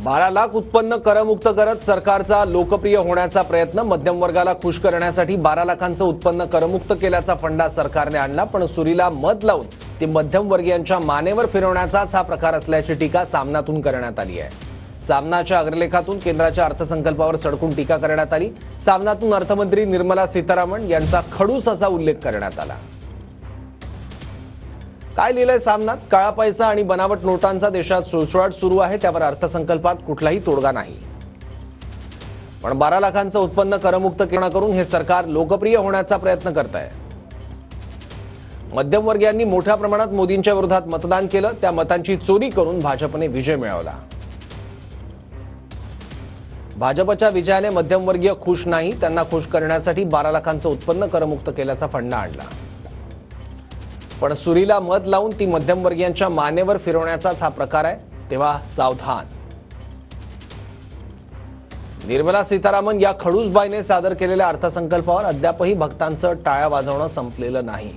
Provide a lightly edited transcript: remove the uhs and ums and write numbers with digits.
12 लाख उत्पन्न करमुक्त करत सरकारचा लोकप्रिय होण्याचा प्रयत्न. मध्यम वर्गाला खुश करण्यासाठी 12 लाखांचं उत्पन्न करमुक्त केल्याचा फंडा सरकारने आणला, पण सुरीला मध लावून ती मध्यमवर्गीयांच्या मानेवर फिरवण्याचाच हा प्रकार असल्याची टीका सामनातून करण्यात आली आहे. सामनाच्या अग्रलेखातून केंद्राच्या अर्थसंकल्पावर सडकून टीका करण्यात आली. सामनातून अर्थमंत्री निर्मला सीतारामन यांचा खडूस असा उल्लेख करण्यात आला. काय लिहिलंय सामनात? काळा पैसा आणि बनावट नोटांचा देशात सुळसुळाट सुरू आहे, त्यावर अर्थसंकल्पात कुठलाही तोडगा नाही. पण 12 लाखांचं उत्पन्न करमुक्त करून हे सरकार लोकप्रिय होण्याचा प्रयत्न करत आहे. मध्यमवर्गीयांनी मोठ्या प्रमाणात मोदींच्या विरोधात मतदान केलं, त्या मतांची चोरी करून भाजपने विजय मिळवला. भाजपच्या विजयाने मध्यमवर्गीय खुश नाही, त्यांना खुश करण्यासाठी 12 लाखांचं उत्पन्न करमुक्त केल्याचा फंडा आणला. पण सुरीला मध लावून ती मध्यमवर्गीयांच्या मानेवर फिरवण्याचाच हा प्रकार आहे, तेव्हा सावधान. निर्मला सीतारामन या खडूसबाईने सादर केलेल्या अर्थसंकल्पावर अद्यापही भक्तांचं टाळ्या वाजवणं संपलेलं नाही.